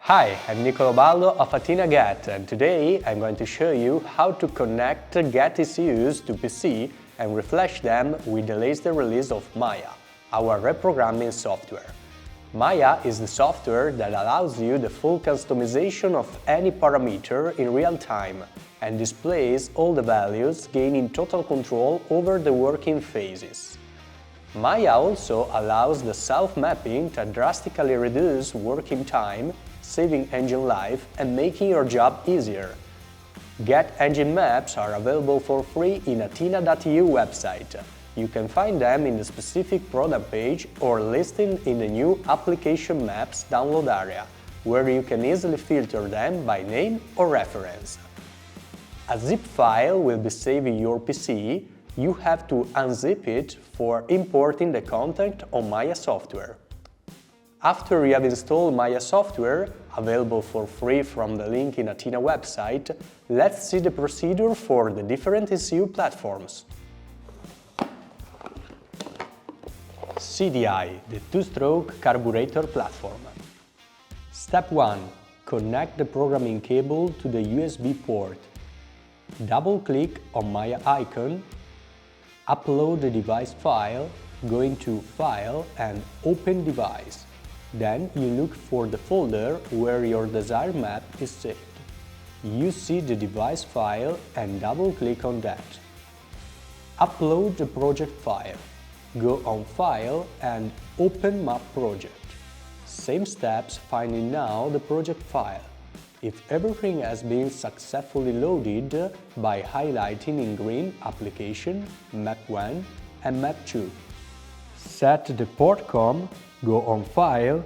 Hi, I'm Nicolo Baldo of AthenaGet, and today I'm going to show you how to connect Get ECUs to PC and refresh them with the latest release of Maya, our reprogramming software. Maya is the software that allows you the full customization of any parameter in real time and displays all the values, gaining total control over the working phases. Maya also allows the self-mapping to drastically reduce working time, saving engine life and making your job easier. Get engine maps are available for free in Athena.eu website. You can find them in the specific product page or listed in the new Application Maps download area, where you can easily filter them by name or reference. A zip file will be saved in your PC. You have to unzip it for importing the content on Maya software. After you have installed Maya software, available for free from the link in Athena website, let's see the procedure for the different ECU platforms. CDI, the two-stroke carburetor platform. Step 1. Connect the programming cable to the USB port. Double-click on Maya icon, upload the device file, go into File and Open Device. Then you look for the folder where your desired map is saved. You see the device file and double-click on that. Upload the project file. Go on File and Open Map Project. Same steps finding now the project file. If everything has been successfully loaded by highlighting in green Application, Map 1 and Map 2. Set the port COM, go on File,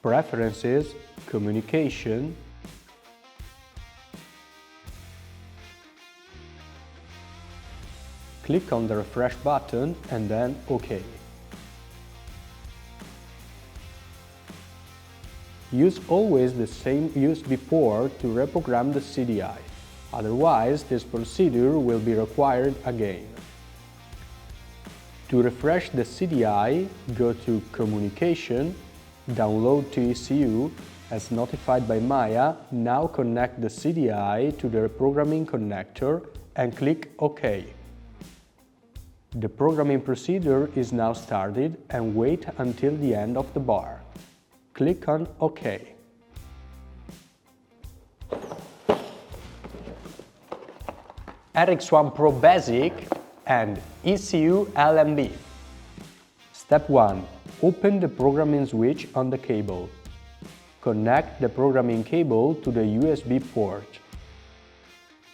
Preferences, Communication, click on the Refresh button and then OK. Use always the same USB port to reprogram the CDI, otherwise this procedure will be required again. To refresh the CDI, go to Communication, Download to ECU, as notified by Maya, now connect the CDI to the reprogramming connector and click OK. The programming procedure is now started and wait until the end of the bar. Click on OK. RX1 Pro Basic and ECU LMB. Step 1. Open the programming switch on the cable. Connect the programming cable to the USB port.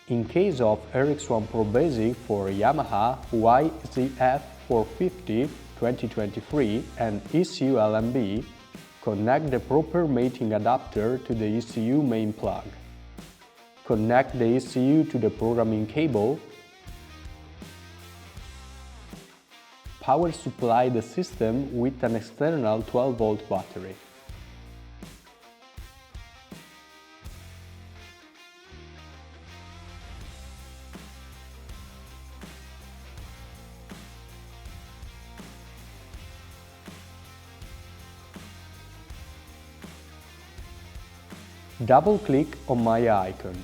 In case of RX1 Pro Basic for Yamaha YZF450 2023 and ECU LMB, connect the proper mating adapter to the ECU main plug. Connect the ECU to the programming cable. Power supply the system with an external 12-volt battery. Double-click on Maya icon.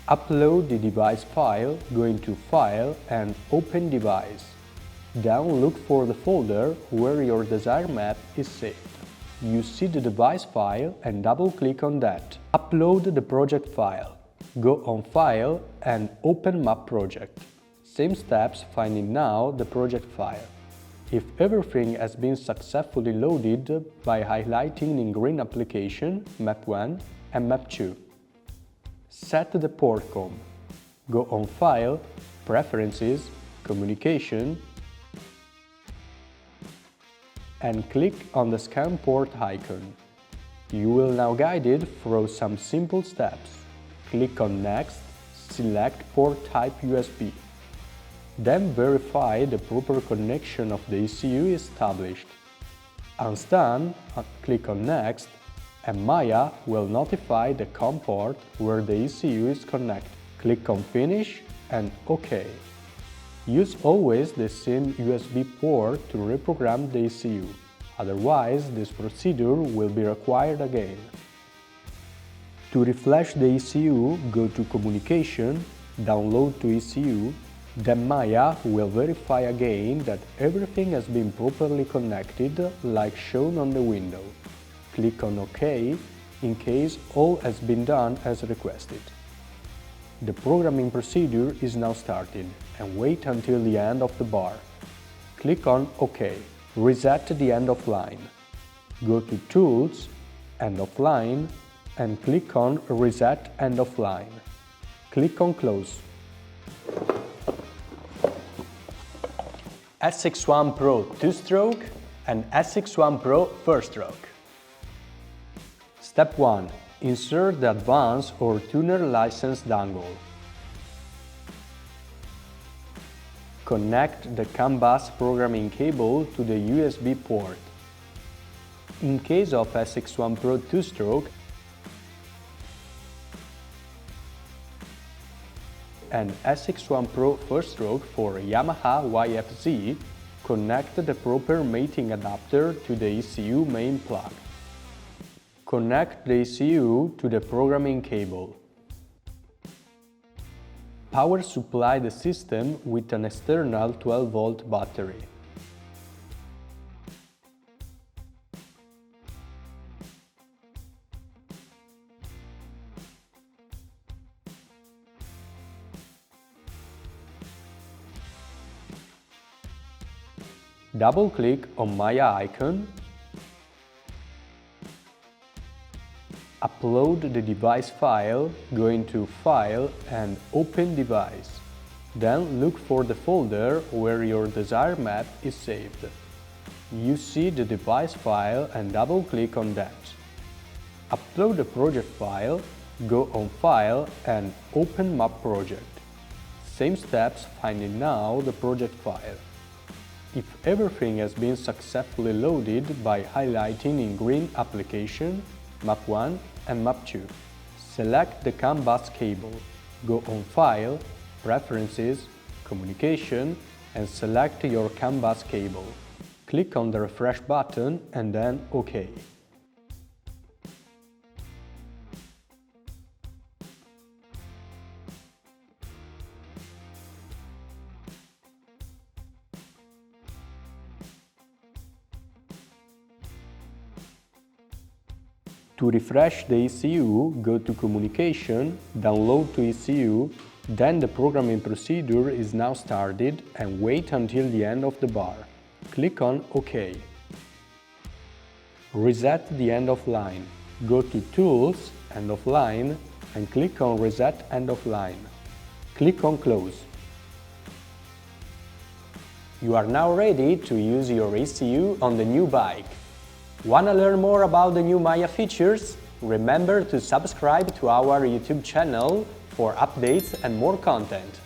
Upload the device file, go into File and Open Device. Then look for the folder where your desired map is saved. You see the device file and double-click on that. Upload the project file. Go on File and Open Map Project. Same steps finding now the project file. If everything has been successfully loaded by highlighting in green Application, Map 1 and Map 2. Set the port COM. Go on File, Preferences, Communication, and click on the scan port icon. You will now guided through some simple steps. Click on Next, select port type USB. Then verify the proper connection of the ECU is established. Once done, click on Next, and Maya will notify the COM port where the ECU is connected. Click on Finish and OK. Use always the same USB port to reprogram the ECU, otherwise this procedure will be required again. To refresh the ECU, go to Communication, Download to ECU, then Maya will verify again that everything has been properly connected like shown on the window. Click on OK in case all has been done as requested. The programming procedure is now started and wait until the end of the bar. Click on OK. Reset the end of line. Go to Tools, End of Line and click on Reset End of Line. Click on Close. SX1 Pro 2-stroke and SX1 Pro 4-stroke. Step 1. Insert the Advanced or Tuner license dongle. Connect the CAN bus programming cable to the USB port. In case of SX1 Pro 2-stroke and SX1 Pro 4-stroke for Yamaha YFZ, connect the proper mating adapter to the ECU main plug. Connect the ECU to the programming cable. Power supply the system with an external 12-volt battery. Double-click on Maya icon. Upload the device file, go into File and Open Device. Then look for the folder where your desired map is saved. You see the device file and double-click on that. Upload the project file, go on File and Open Map Project. Same steps, finding now the project file. If everything has been successfully loaded by highlighting in green Application, Map 1 and Map 2. Select the CAN bus cable, go on File, Preferences, Communication and select your CAN bus cable. Click on the Refresh button and then OK. To refresh the ECU, go to Communication, Download to ECU, then the programming procedure is now started and wait until the end of the bar. Click on OK. Reset the end of line. Go to Tools, End of Line and click on Reset End of Line. Click on Close. You are now ready to use your ECU on the new bike. Wanna learn more about the new Maya features? Remember to subscribe to our YouTube channel for updates and more content.